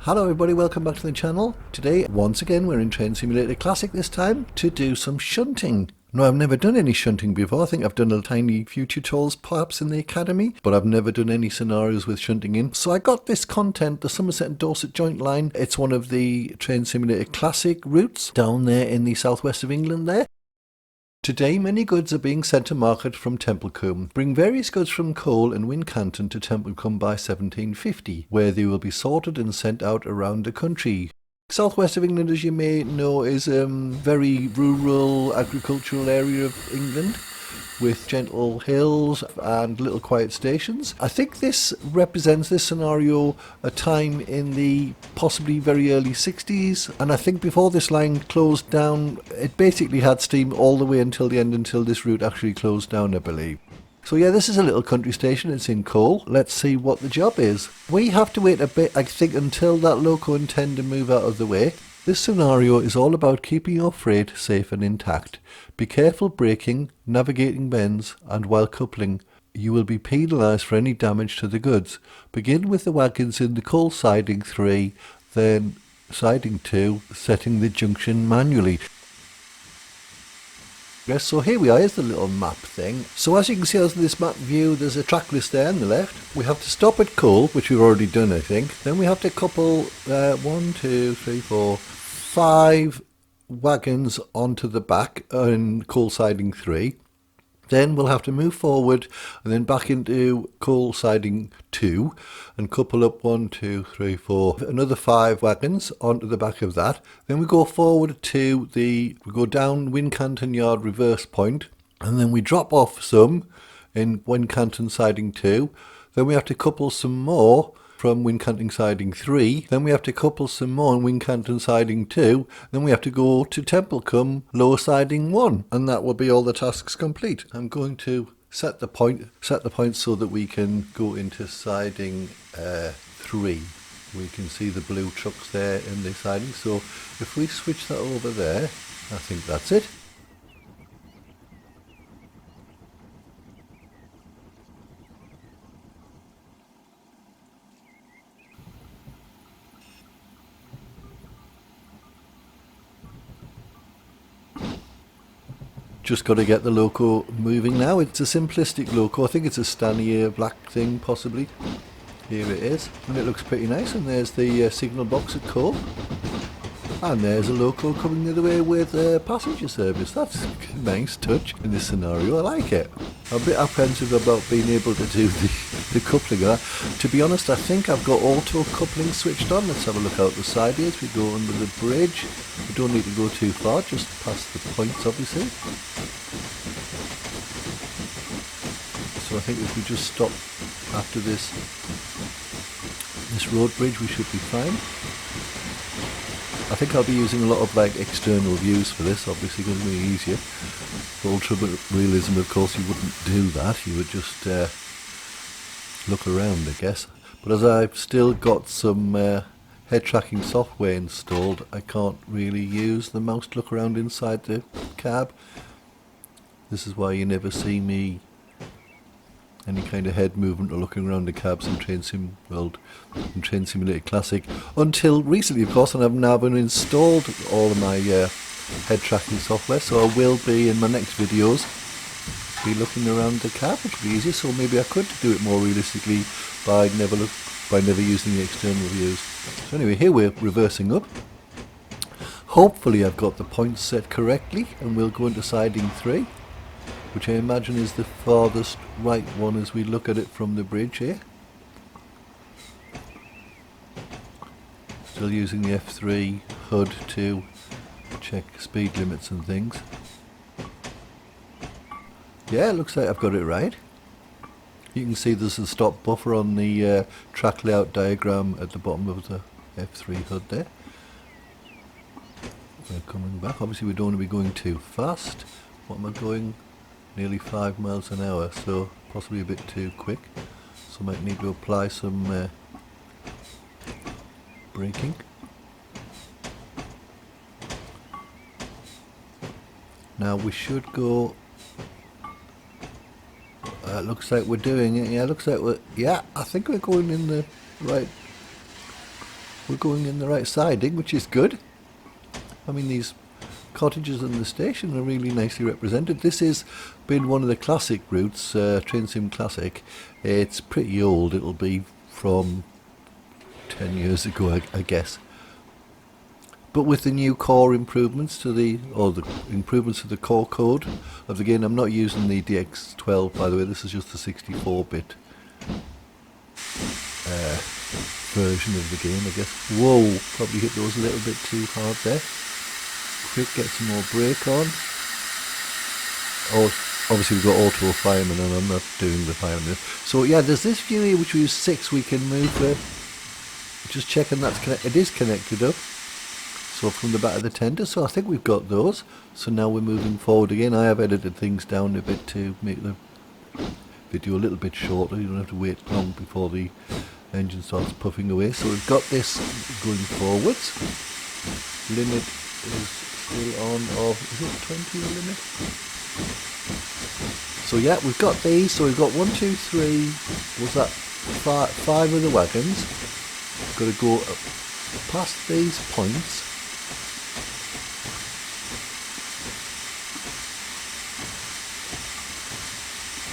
Hello everybody, welcome back to the channel. Today, once again, we're in Train Simulator Classic this time to do some shunting. No, I've never done any shunting before. I think I've done a tiny few tutorials perhaps in the academy, but I've never done any scenarios with shunting in. So I got this content, the Somerset and Dorset joint line. It's one of the Train Simulator Classic routes down there in the southwest of England there. Today, many goods are being sent to market from Templecombe. Bring various goods from Cole and Wincanton to Templecombe by 1750, where they will be sorted and sent out around the country. Southwest of England, as you may know, is a very rural agricultural area of England, with gentle hills and little quiet stations. I think this represents, this scenario, a time in the possibly very early 60s, and I think before this line closed down, it basically had steam all the way until the end, until this route actually closed down, I believe. So yeah, this is a little country station, it's in Cole. Let's see what the job is. We have to wait a bit, I think, until that loco and tender move out of the way. This scenario is all about keeping your freight safe and intact. Be careful braking, navigating bends, and while coupling. You will be penalised for any damage to the goods. Begin with the wagons in the Cole siding 3, then siding 2, setting the junction manually. Yes, so here we are, here's the little map thing. So as you can see on this map view, there's a track list there on the left. We have to stop at Cole, which we've already done, I think. Then we have to couple 5 wagons onto the back in Cole siding 3. Then we'll have to move forward and then back into Cole siding 2 and couple up 4 another 5 wagons onto the back of that. Then we go forward to we go down Wincanton Yard reverse point, and then we drop off some in Wincanton siding 2. Then we have to couple some more from Wincanton siding 3, then we have to couple some more in Wincanton siding 2, then we have to go to Templecombe lower siding 1, and that will be all the tasks complete. I'm going to set the point so that we can go into siding 3. We can see the blue trucks there in the siding, so if we switch that over there, I think that's it. Just got to get the loco moving now. It's a simplistic loco. I think it's a Stanier black thing, possibly. Here it is, and it looks pretty nice. And there's the signal box at Cole. And there's a loco coming the other way with passenger service. That's a nice touch in this scenario. I like it. I'm a bit apprehensive about being able to do the coupling of that. To be honest, I think I've got auto coupling switched on. Let's have a look out the side here as we go under the bridge. We don't need to go too far, just past the points obviously. So I think if we just stop after this road bridge, we should be fine. I think I'll be using a lot of external views for this, obviously going to be easier. For ultra realism, of course, you wouldn't do that. You would just look around, I guess. But as I've still got some head tracking software installed, I can't really use the mouse to look around inside the cab. This is why you never see me any kind of head movement or looking around the cabs in Train Simulator Classic until recently, of course, and I've now been installed all of my head tracking software, so I will be in my next videos be looking around the cab, which will be easier. So maybe I could do it more realistically by never using the external views. So anyway, here we're reversing up. Hopefully I've got the points set correctly, and we'll go into siding 3. Which I imagine is the farthest right one as we look at it from the bridge here. Still using the F3 HUD to check speed limits and things. Yeah, it looks like I've got it right. You can see there's a stop buffer on the track layout diagram at the bottom of the F3 HUD there. We're coming back. Obviously we don't want to be going too fast. What am I going? Nearly 5 miles an hour, so possibly a bit too quick. So I might need to apply some braking. Now we should go. Looks like we're doing it. Yeah, looks like I think we're going in the right we're going in the right siding, which is good. I mean, these cottages and the station are really nicely represented. This has been one of the classic routes, Train Sim Classic. It's pretty old. It'll be from 10 years ago, I guess. But with the new core improvements to the improvements to the core code of the game, I'm not using the DX12, by the way. This is just the 64-bit version of the game, I guess. Whoa, probably hit those a little bit too hard there. Quick, get some more brake on. Oh, obviously we've got auto fireman, and I'm not doing the fireman. So yeah, there's this view here which we use 6. We can move just checking that's it is connected up. So from the back of the tender, so I think we've got those. So now we're moving forward again. I have edited things down a bit to make the video a little bit shorter. You don't have to wait long before the engine starts puffing away. So we've got this going forwards. Limit is still on of, is it 20 limit? So yeah, we've got these. So we've got 1, 2, 3, was that 5 of the wagons. Got to go past these points.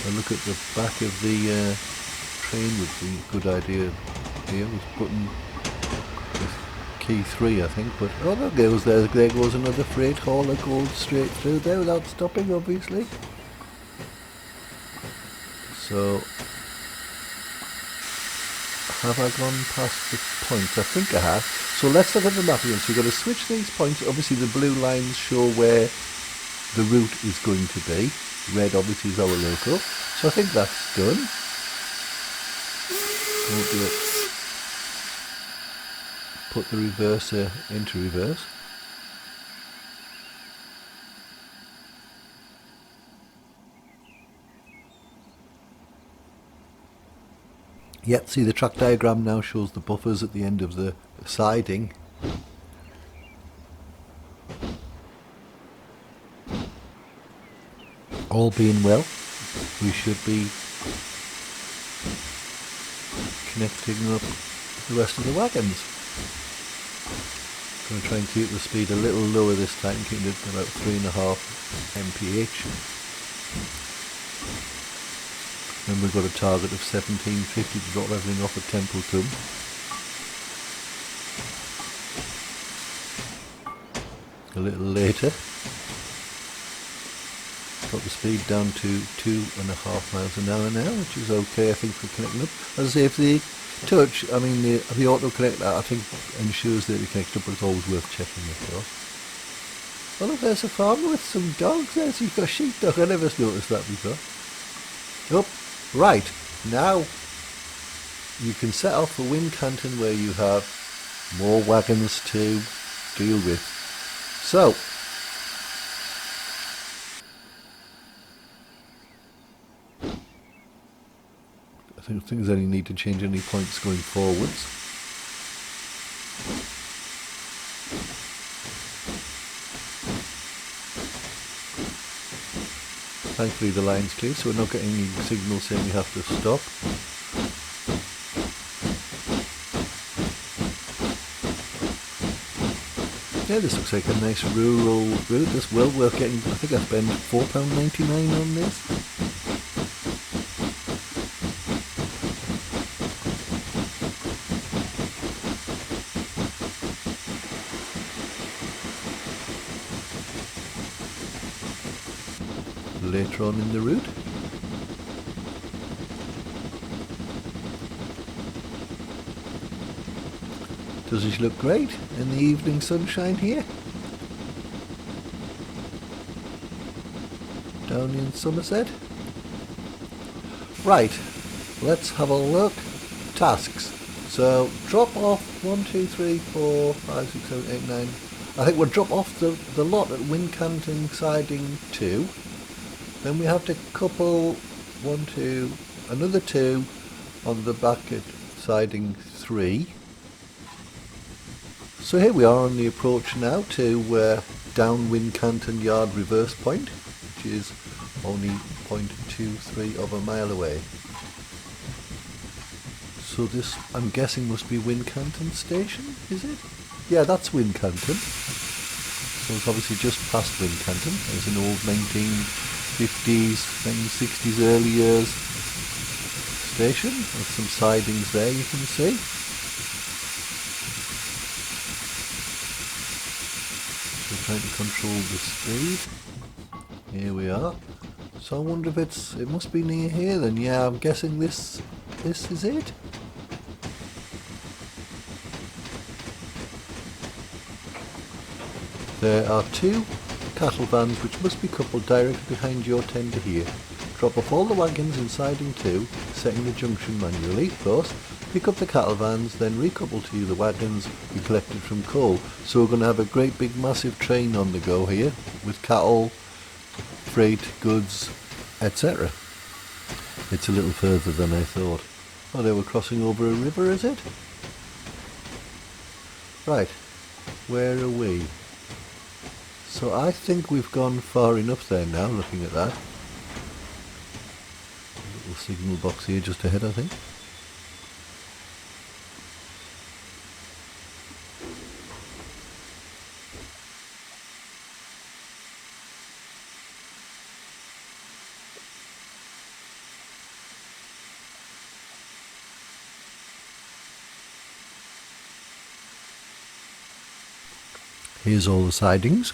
A look at the back of the train would be a good idea here with button key 3, I think. But oh, there goes another freight hauler going straight through there without stopping, obviously. So have I gone past the points? I think I have. So let's look at the map again. So we've got to switch these points. Obviously the blue lines show where the route is going to be. Red obviously is our local. So I think that's done. We'll do it. Put the reverser into reverse. Yep, see the track diagram now shows the buffers at the end of the siding. All being well, we should be connecting up the rest of the wagons. Going to try and keep the speed a little lower this time, keeping it about 3.5 mph. And we've got a target of 1750 to drop everything off at Templecombe. A little later. Got the speed down to 2.5 miles an hour now, which is okay, I think, for connecting up. As I say, if the touch, I mean the auto connect, I think ensures that it connects up, but it's always worth checking, of course. Oh look, there's a farmer with some dogs there, so you've got a sheepdog. I never noticed that before. Oh, right, now you can set off for Wincanton where you have more wagons to deal with. So, I don't think there's any need to change any points going forwards. Thankfully the line's clear, so we're not getting any signals saying we have to stop. Yeah, this looks like a nice rural route. This well worth getting. I think I spent £4.99 on this. Later on in the route. Does it look great in the evening sunshine here? Down in Somerset. Right, let's have a look. Tasks. So drop off 1, 2, 3, 4, 5, 6, 7, 8, 9. I think we'll drop off the lot at Wincanton siding 2. Then we have to couple 1, 2, another 2 on the back at siding 3. So here we are on the approach now to down Wincanton Yard reverse point, which is only 0.23 of a mile away. So this, I'm guessing, must be Wincanton station, is it? Yeah, that's Wincanton. So it's obviously just past Wincanton. There's an old 1950s, 1960s early years station with some sidings there you can see. So we're trying to control the speed. Here we are. So I wonder if it must be near here then. Yeah, I'm guessing this is it. There are two cattle vans which must be coupled directly behind your tender here. Drop off all the wagons in siding 2, setting the junction manually first. Pick up the cattle vans, then recouple to the wagons we collected from coal. So we're going to have a great big massive train on the go here with cattle, freight, goods, etc. It's a little further than I thought. Oh, they were crossing over a river, is it? Right, where are we? So I think we've gone far enough there now, looking at that. A little signal box here just ahead, I think. Here's all the sidings,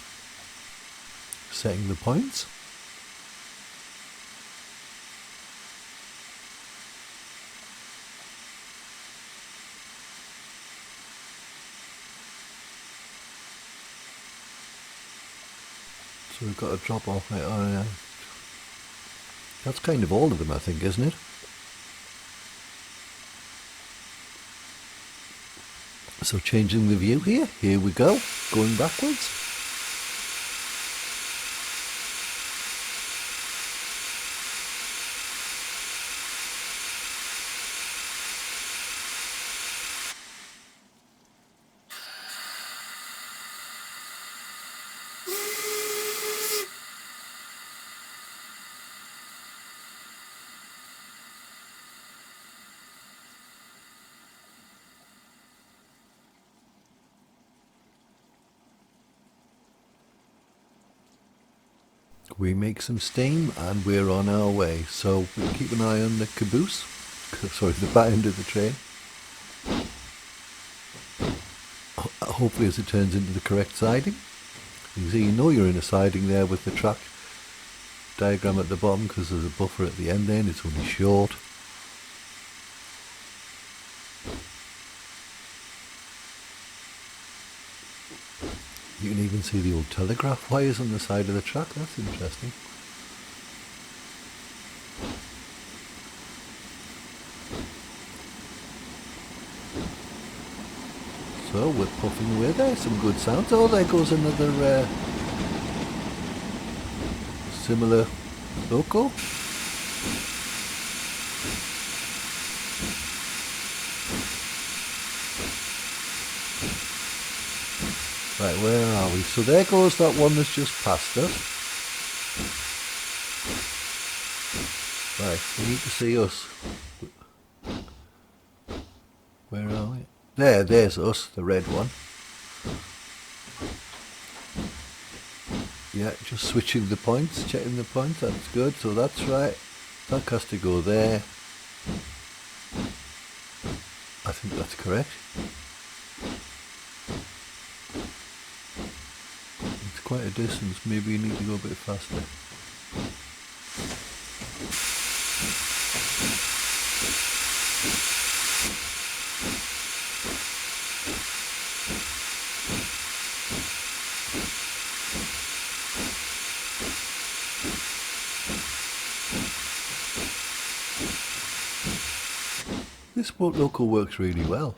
setting the points. So we've got a drop off there. Oh, yeah. That's kind of all of them, I think, isn't it? So changing the view here, here we go, going backwards. We make some steam and we're on our way. So we'll keep an eye on the caboose, sorry, the back end of the train. Hopefully as it turns into the correct siding. You can see, you know you're in a siding there with the track diagram at the bottom because there's a buffer at the end there and it's only short. You can even see the old telegraph wires on the side of the track. That's interesting. So we're puffing away there. Some good sounds. Oh, there goes another similar loco. Right, where are we? So there goes that one that's just passed us. Right, we need to see us. Where are we? There's us, the red one. Yeah, just switching the points, checking the points, that's good, so that's right. That has to go there. I think that's correct. It's quite a distance, maybe you need to go a bit faster. This boat loco works really well.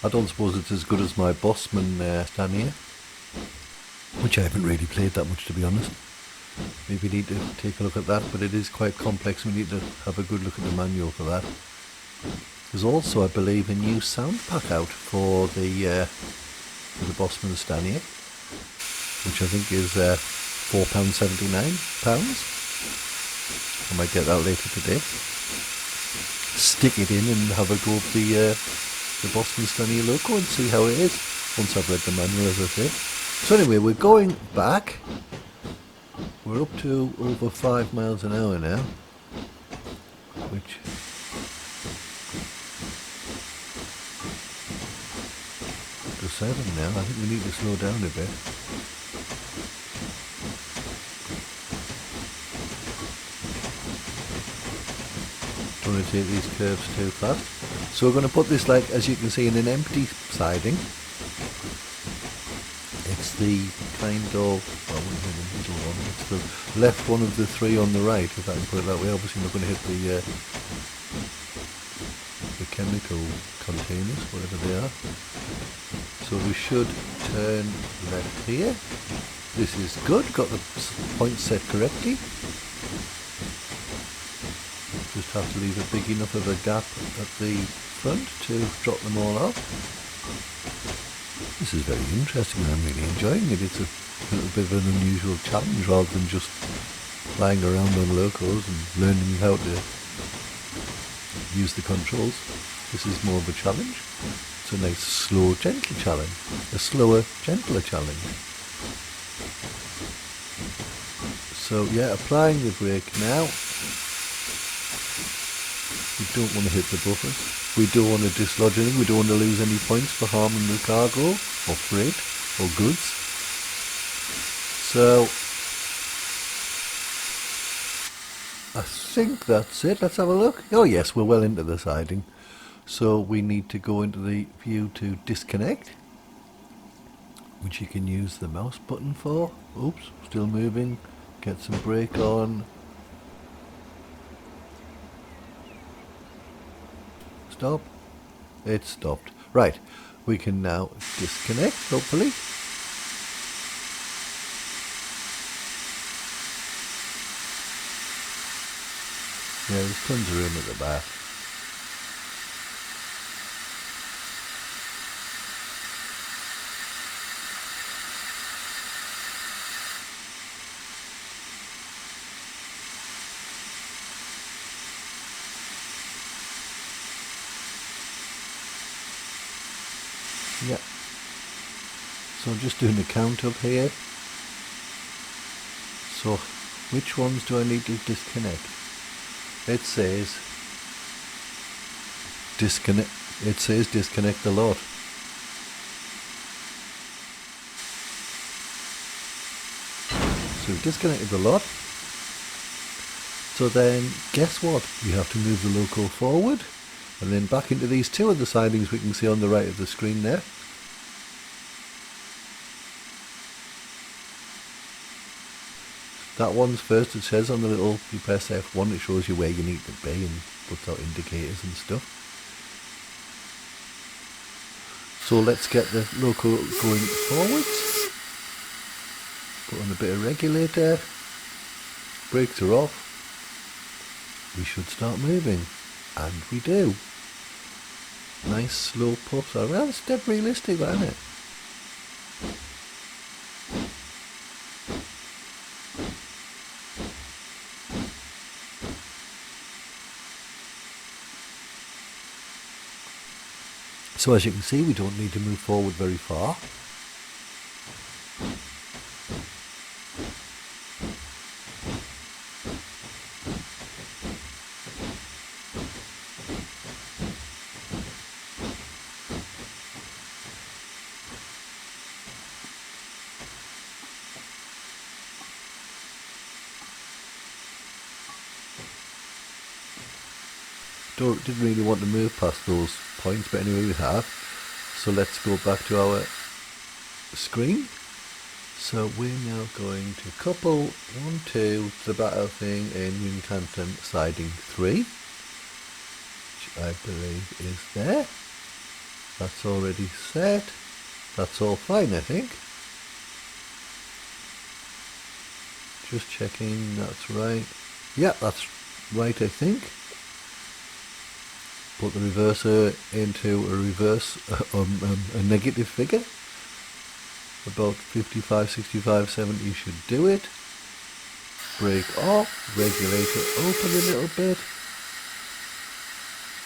I don't suppose it's as good as my Bossman stand here, which I haven't really played that much, to be honest. Maybe need to take a look at that, but it is quite complex. We need to have a good look at the manual for that. There's also, I believe, a new sound pack out for the Bossman stand here, which I think is £4.79. I might get that later today. Stick it in and have a go of the Boston Stanley logo and see how it is once I've read the manual, as I say. So anyway, we're going back. We're up to over 5 miles an hour now, which to 7 now. I think we need to slow down a bit. Don't want to take these curves too fast. So we're going to put this, like, as you can see, in an empty siding. It's the kind of, well, I wouldn't say the middle one, it's the left one of the three on the right, if I can put it that way. Obviously not going to hit the chemical containers, whatever they are. So we should turn left here. This is good, got the points set correctly. Just have to leave a big enough of a gap at the front to drop them all off. This is very interesting, I'm really enjoying it. It's a little bit of an unusual challenge rather than just flying around on locos and learning how to use the controls. This is more of a challenge. It's a nice, slow, gentle challenge. A slower, gentler challenge. So yeah, applying the brake now. We don't want to hit the buffers. We don't want to dislodge anything. We don't want to lose any points for harming the cargo or freight or goods. So I think that's it. Let's have a look. Oh yes, we're well into the siding. So we need to go into the view to disconnect, which you can use the mouse button for. Oops, still moving. Get some brake on. Stop. It stopped. Right, we can now disconnect, hopefully. Yeah, there's tons of room at the back. Yeah. So I'm just doing a count up here. So which ones do I need to disconnect? It says disconnect. It says disconnect the lot. So we've disconnected the lot. So then guess what? You have to move the loco forward. And then back into these two other sidings we can see on the right of the screen there. That one's first, it says on the little, you press F1, it shows you where you need to be and puts out indicators and stuff. So let's get the loco going forwards. Put on a bit of regulator. Brakes are off. We should start moving. And we do. Nice slow puffs. Well, it's dead realistic, that, isn't it? So as you can see, we don't need to move forward very far. Didn't really want to move past those points, but anyway we have. So let's go back to our screen. So we're now going to couple 1, 2 to the battle thing in Wincanton siding 3, which I believe is there. That's already set. That's all fine, I think. Just checking that's right. Yeah, that's right, I think. Put the reverser into a negative figure. About 55, 65, 70 should do it. brake off, regulator open a little bit,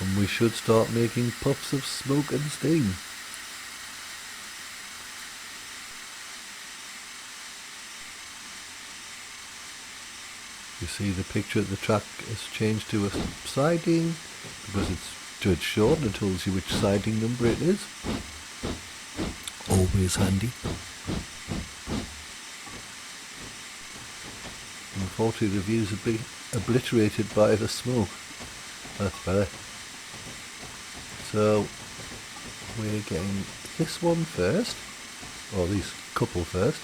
and we should start making puffs of smoke and steam. You see the picture of the track has changed to a siding because it's short and it tells you which siding number it is. Always handy. Unfortunately the view's a bit obliterated by the smoke. That's better. So we're getting this one first, or these couple first.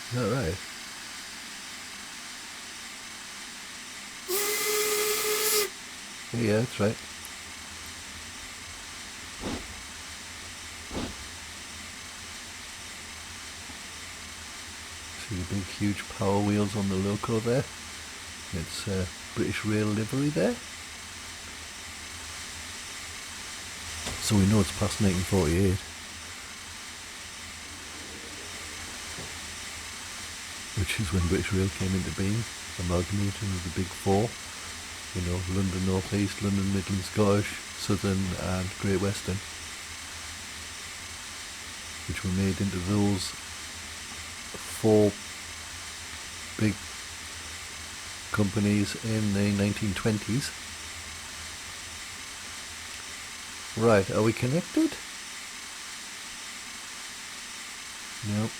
Is that right? Yeah, that's right. See the big huge power wheels on the loco there. It's British Rail livery there. So we know it's past 1948. Which is when British Rail came into being, amalgamating with the big four. You know, London North East, London Midlands, Scottish, Southern and Great Western. Which were made into those four big companies in the 1920s. Right, are we connected? No.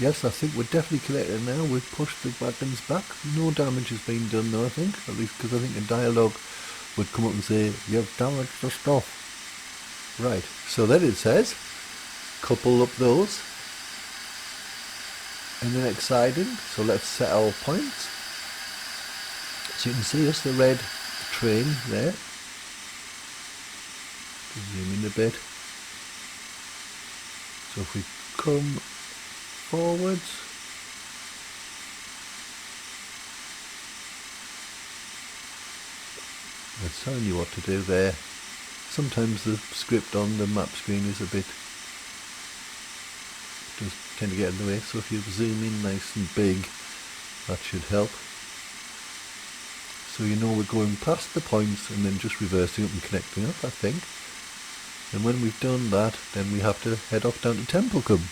Yes, I think we're definitely connected now. We've pushed the wagons back. No damage has been done though, I think. At least because I think a dialogue would come up and say, you've damaged the stuff. Right, so then it says, couple up those in the next siding. So let's set our points. So you can see us, the red train there. Zoom in a bit. So if we come forwards, it's telling you what to do there. Sometimes the script on the map screen is a bit, does tend to get in the way, so if you zoom in nice and big, that should help. So you know we're going past the points and then just reversing up and connecting up, I think. And when we've done that, then we have to head off down to Templecombe.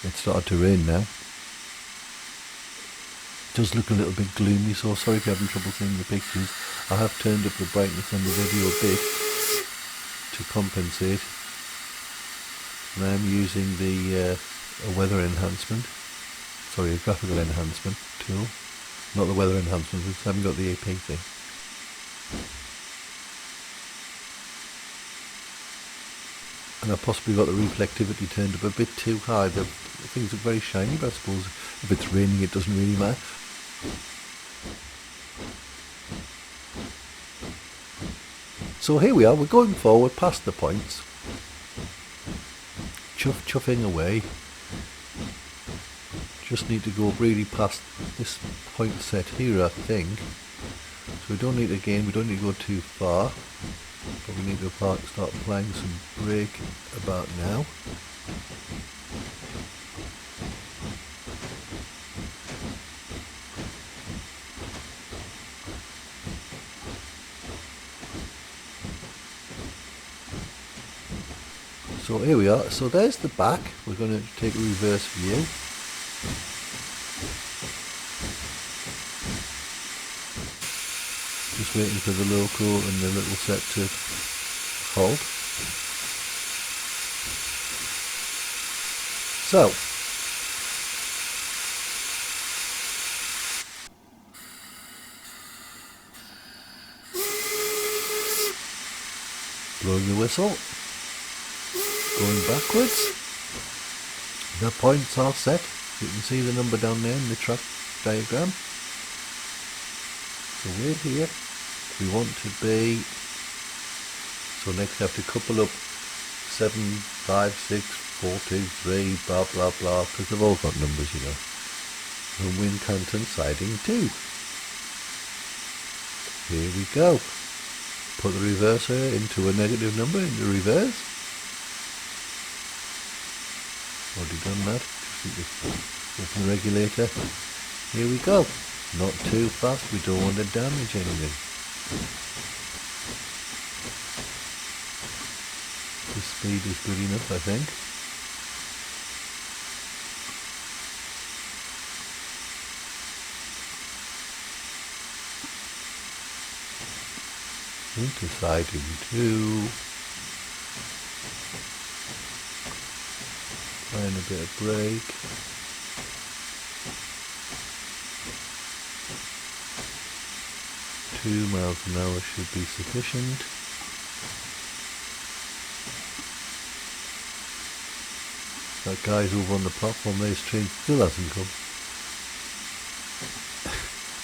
It started to rain now. It does look a little bit gloomy, so sorry if you're having trouble seeing the pictures. I have turned up the brightness on the video a bit to compensate. And I'm using the a weather enhancement, sorry, a graphical enhancement tool. Not the weather enhancement, because I haven't got the AP thing. And I've possibly got the reflectivity turned up a bit too high. The things look very shiny, but I suppose if it's raining it doesn't really matter. So here we are, we're going forward past the points. Chuffing away. Just need to go really past this point set here, I think. So we don't need to go too far. But we need to start applying some brake about now. So here we are, so there's the back. We're going to take a reverse view. Just waiting for the loco and the little set to halt. So, blowing the whistle, going backwards. The points are set. You can see the number down there in the track diagram. So we're here. We want to be, So next I have to couple up 7, 5, 6, 4, 2, 3, blah blah blah, because they've all got numbers, you know. And Wincanton siding 2. Here we go. Put the reverser into a negative number in the reverse. Already done that. Just need to open the regulator. Here we go. Not too fast, we don't want to damage anything. The speed is good enough, I think. Into siding 2. Applying a bit of brake. Two miles an hour should be sufficient. That guy's over on the platform there, his train still hasn't come.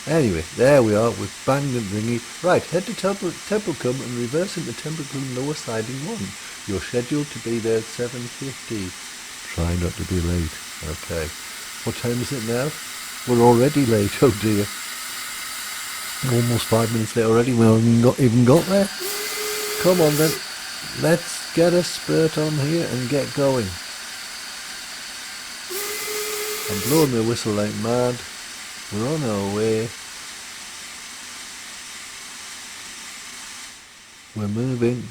Anyway, there we are, we've banged and thingy. Right, head to Templecombe and reverse into Templecombe lower siding 1. You're scheduled to be there at 7:50. Try not to be late. Okay. What time is it now? We're already late, oh dear. Almost 5 minutes late already, we haven't even got there. Come on then, let's get a spurt on here and get going. I'm blowing my whistle like mad. We're on our way. We're moving.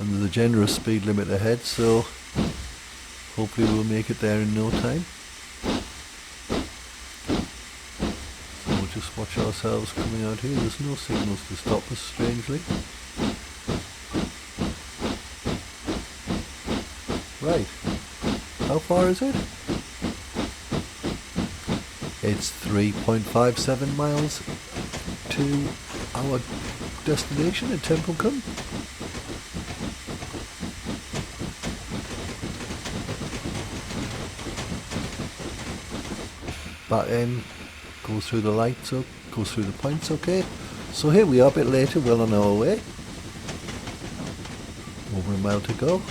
And there's a generous speed limit ahead, so hopefully we'll make it there in no time. So we'll just watch ourselves coming out here. There's no signals to stop us, strangely. Right. How far is it? It's 3.57 miles to our destination at Templecombe. Back end goes through the lights, up, goes through the points, okay. So here we are a bit later, well on our way. Over a mile to go.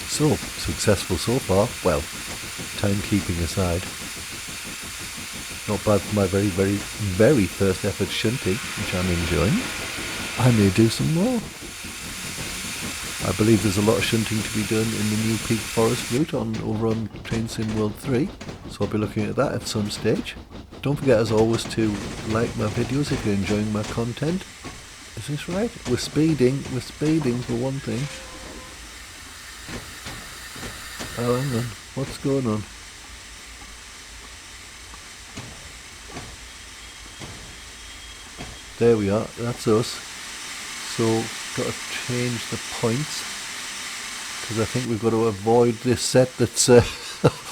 So, successful so far. Well, timekeeping aside. Not bad for my very first effort shunting, which I'm enjoying. I may do some more. I believe there's a lot of shunting to be done in the new Peak Forest route over on Train Sim World 3, so I'll be looking at that at some stage. Don't forget as always to like my videos if you're enjoying my content. Is this right? We're speeding for one thing. Oh, hang on. What's going on? There we are. That's us. So, got to change the points. Because I think we've got to avoid this set that's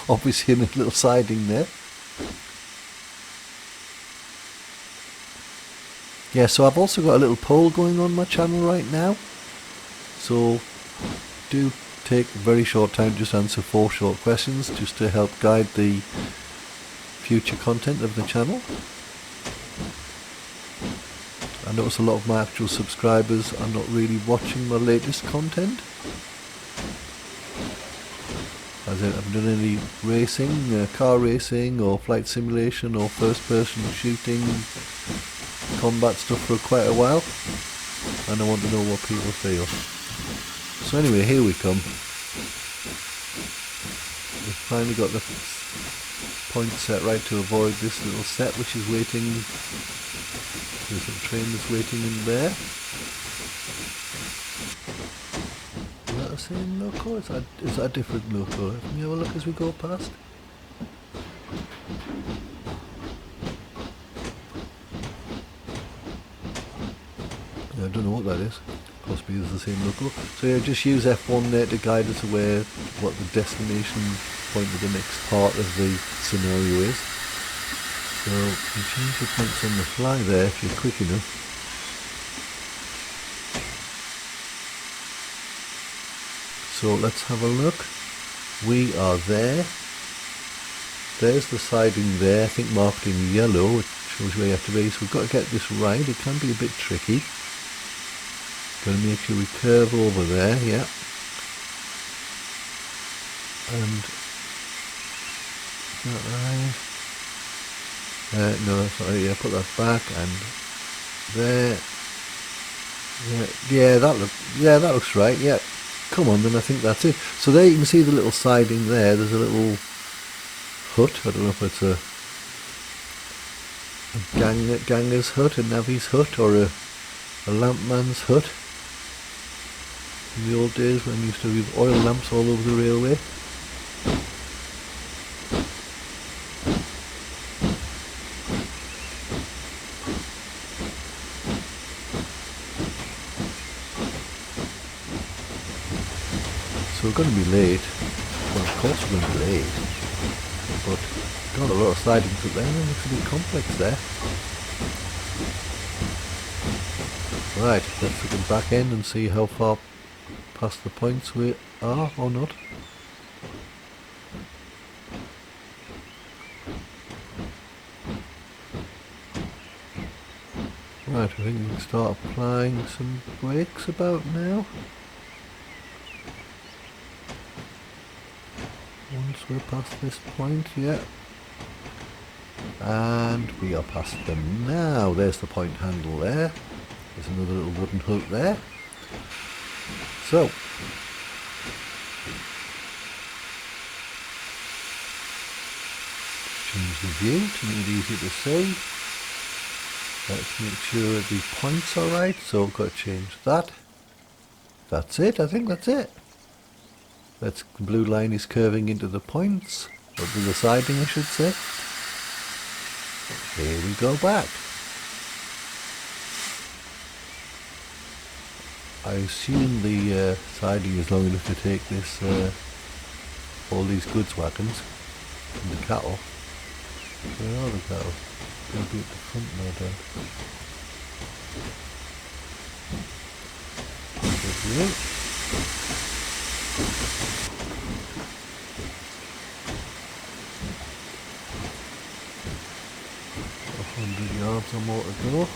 obviously in a little siding there. Yeah, so I've also got a little poll going on my channel right now. So, do take a very short time, just answer 4 short questions just to help guide the future content of the channel. I notice a lot of my actual subscribers are not really watching my latest content. As in, I haven't done any racing, car racing or flight simulation or first person shooting combat stuff for quite a while, and I want to know what people feel. So anyway, here we come. We've finally got the point set right to avoid this little set which is waiting. There's a train that's waiting in there. Is that the same loco? Is that a different loco? Can you have a look as we go past? I don't know what that is. Possibly it's the same loco. So yeah, just use F1 there to guide us away what the destination point of the next part of the scenario is. So you change your points on the fly there if you're quick enough. So let's have a look. We are there. There's the siding there, I think marked in yellow. It shows where you have to be. So we've got to get this right. It can be a bit tricky. Got to make sure we curve over there, yeah. And is that right? No, sorry, yeah, put that back and there. Yeah, that looks right, yeah. Come on then, I think that's it. So there you can see the little siding there. There's a little hut. I don't know if it's a ganger's hut, a navvy's hut, or a lampman's hut. In the old days when we used to have oil lamps all over the railway. So we're going to be late. Well, of course we're going to be late. But got a lot of sidings up there, and it looks a bit complex there. Right, let's look at the back end and see how far past the points we are or not. Right, I think we can start applying some brakes about now. Once we're past this point, yeah. And we are past them now. There's the point handle there. There's another little wooden hook there. So, change the view to make it easier to see. Let's make sure the points are right, so I've got to change that. That's it, I think that's it. The blue line is curving into the points, or to the siding I should say. Here we go back. I assume the siding is long enough to take this, all these goods wagons and the cattle. Where are the cattle? They'll be at the front, no doubt. Good view. 100 yards or more to go.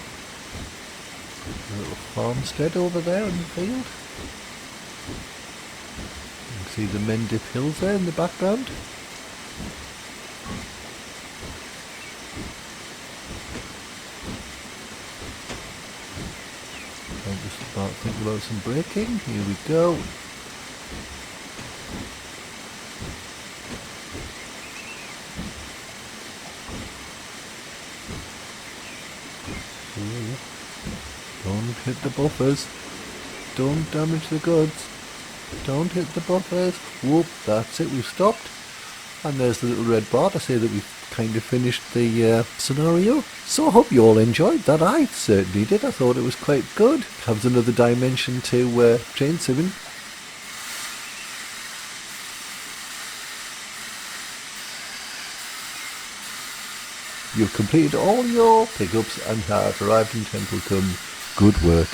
A little farmstead over there in the field. You can see the Mendip Hills there in the background. I'll just start thinking about some braking. Here we go. Ooh. Don't hit the buffers. Don't damage the goods. Don't hit the buffers. Whoop, that's it, we've stopped. And there's the little red bar to say that we've kind of finished the scenario. So I hope you all enjoyed that. I certainly did. I thought it was quite good. Has another dimension to train simming. You've completed all your pickups and have arrived in Templecombe. Good work.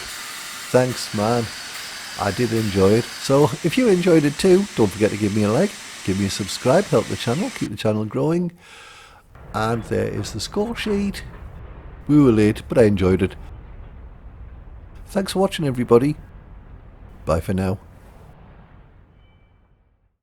Thanks, man. I did enjoy it. So if you enjoyed it too, don't forget to give me a like, give me a subscribe, help the channel, keep the channel growing. And there is the score sheet. We were late, but I enjoyed it. Thanks for watching, everybody. Bye for now.